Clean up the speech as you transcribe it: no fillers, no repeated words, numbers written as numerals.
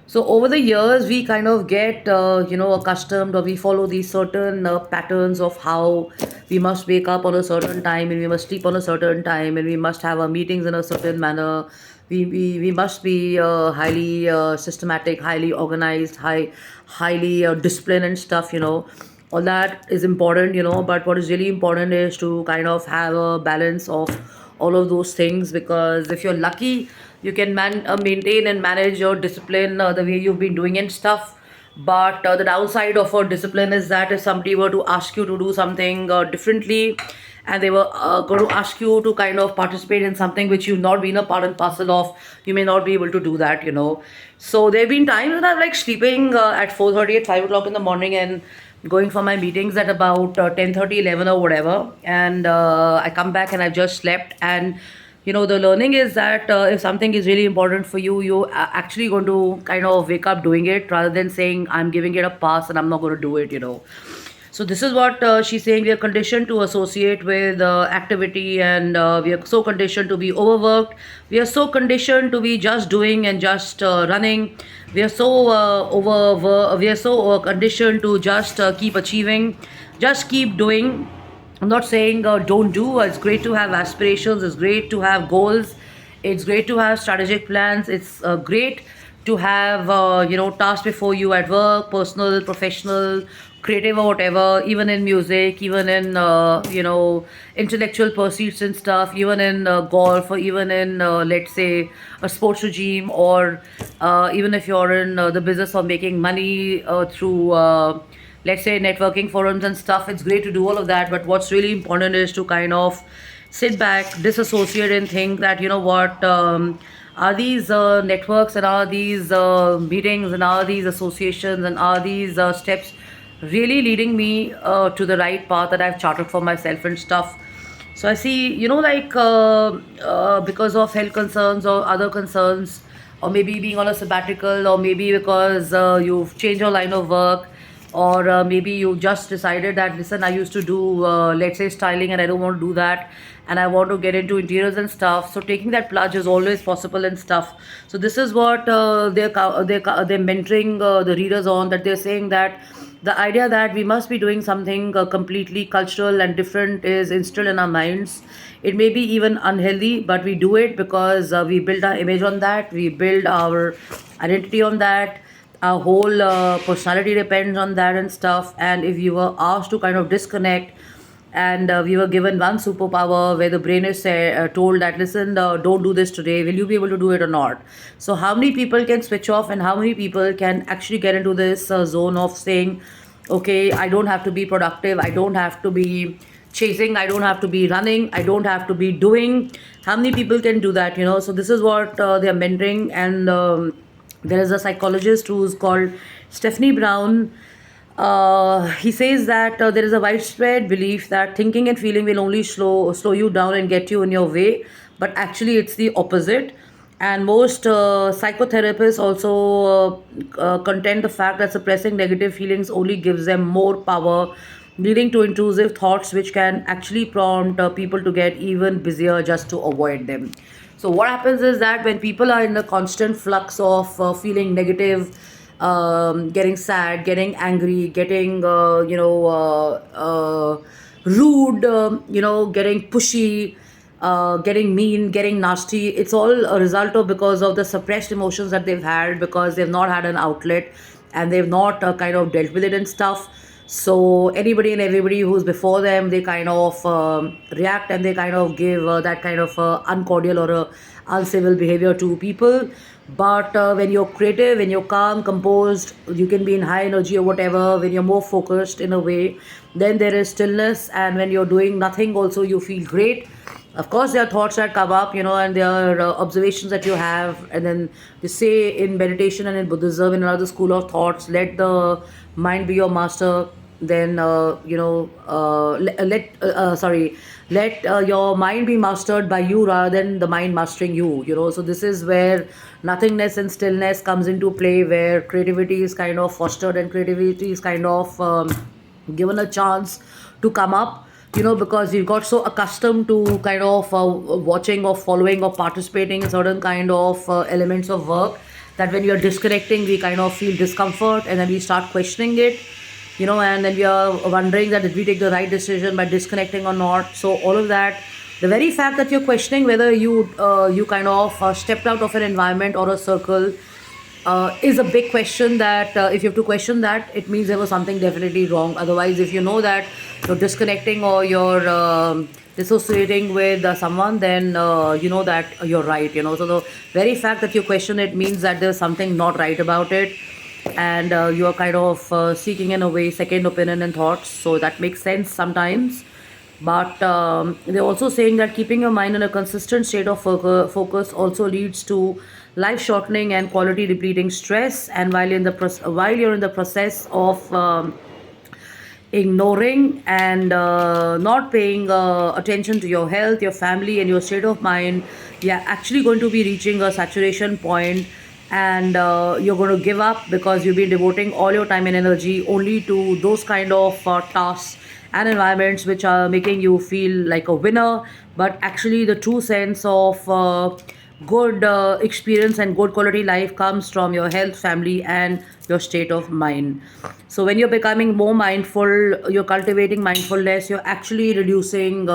So over the years, we kind of get, accustomed, or we follow these certain patterns of how we must wake up on a certain time and we must sleep on a certain time and we must have our meetings in a certain manner. We must be highly systematic, highly organized, highly disciplined and stuff, all that is important, but what is really important is to kind of have a balance of all of those things, because if you're lucky, you can maintain and manage your discipline the way you've been doing and stuff. But the downside of a discipline is that if somebody were to ask you to do something differently, and they were going to ask you to kind of participate in something which you've not been a part and parcel of, you may not be able to do that. So there have been times when I'm like sleeping at 4:30 at 5 o'clock in the morning and going for my meetings at about 10:30, 11 or whatever, and I come back and I've just slept. And the learning is that if something is really important for you, you are actually going to kind of wake up doing it, rather than saying I'm giving it a pass and I'm not going to do it. So this is what she's saying. We are conditioned to associate with activity, and we are so conditioned to be overworked. We are so conditioned to be just doing and just running. We are so we are so conditioned to just keep achieving, just keep doing. I'm not saying don't do. It's great to have aspirations. It's great to have goals. It's great to have strategic plans. It's great to have tasks before you at work, personal, professional, creative or whatever. Even in music, even in intellectual pursuits and stuff. Even in golf, or even in let's say a sports regime, or even if you're in the business of making money through. Let's say networking forums and stuff, it's great to do all of that, but what's really important is to kind of sit back, disassociate, and think that what are these networks, and are these meetings, and are these associations, and are these steps really leading me to the right path that I've charted for myself and stuff. So I see, because of health concerns or other concerns, or maybe being on a sabbatical, or maybe because you've changed your line of work, or maybe you just decided that, listen, I used to do let's say styling and I don't want to do that, and I want to get into interiors and stuff. So taking that plunge is always possible and stuff. So this is what they're mentoring the readers on, that they're saying that the idea that we must be doing something completely cultural and different is instilled in our minds. It may be even unhealthy, but we do it because we build our image on that, we build our identity on that, our whole personality depends on that and stuff. And if you were asked to kind of disconnect, and we were given one superpower where the brain is told that, listen, don't do this today, will you be able to do it or not? So how many people can switch off, and how many people can actually get into this zone of saying, okay, I don't have to be productive, I don't have to be chasing, I don't have to be running, I don't have to be doing? How many people can do that? So this is what they are mentoring. And there is a psychologist who's called Stephanie Brown. He says that there is a widespread belief that thinking and feeling will only slow you down and get you in your way, but actually it's the opposite. And most psychotherapists also contend the fact that suppressing negative feelings only gives them more power, leading to intrusive thoughts which can actually prompt people to get even busier just to avoid them. So what happens is that when people are in a constant flux of feeling negative, getting sad, getting angry, getting rude, getting pushy, getting mean, getting nasty, it's all a result of because of the suppressed emotions that they've had, because they've not had an outlet, and they've not kind of dealt with it and stuff. So anybody and everybody who's before them, they kind of react, and they kind of give that kind of uncordial or uncivil behavior to people. But when you're creative, when you're calm, composed, you can be in high energy or whatever, when you're more focused in a way, then there is stillness. And when you're doing nothing also, you feel great. Of course, there are thoughts that come up, and there are observations that you have. And then they say in meditation and in Buddhism, in another school of thoughts, let the mind be your master. Then let your mind be mastered by you rather than the mind mastering you. So this is where nothingness and stillness comes into play, where creativity is kind of fostered, and creativity is kind of given a chance to come up, because we've got so accustomed to kind of watching or following or participating in certain kind of elements of work, that when you're disconnecting, we kind of feel discomfort, and then we start questioning it, and then we are wondering that did we take the right decision by disconnecting or not. So all of that, the very fact that you're questioning whether you kind of stepped out of an environment or a circle is a big question. That if you have to question that, it means there was something definitely wrong. Otherwise, if you know that you're disconnecting or you're dissociating with someone, then you know that you're right. So the very fact that you question it means that there's something not right about it, and you are kind of seeking in a way second opinion and thoughts. So that makes sense sometimes. But they're also saying that keeping your mind in a consistent state of focus also leads to life shortening and quality depleting stress. And while you're in the process of ignoring and not paying attention to your health, your family, and your state of mind, you're actually going to be reaching a saturation point, and you're going to give up because you've been devoting all your time and energy only to those kind of tasks and environments which are making you feel like a winner. But actually, the true sense of good experience and good quality life comes from your health, family, and your state of mind. So when you're becoming more mindful, you're cultivating mindfulness, you're actually reducing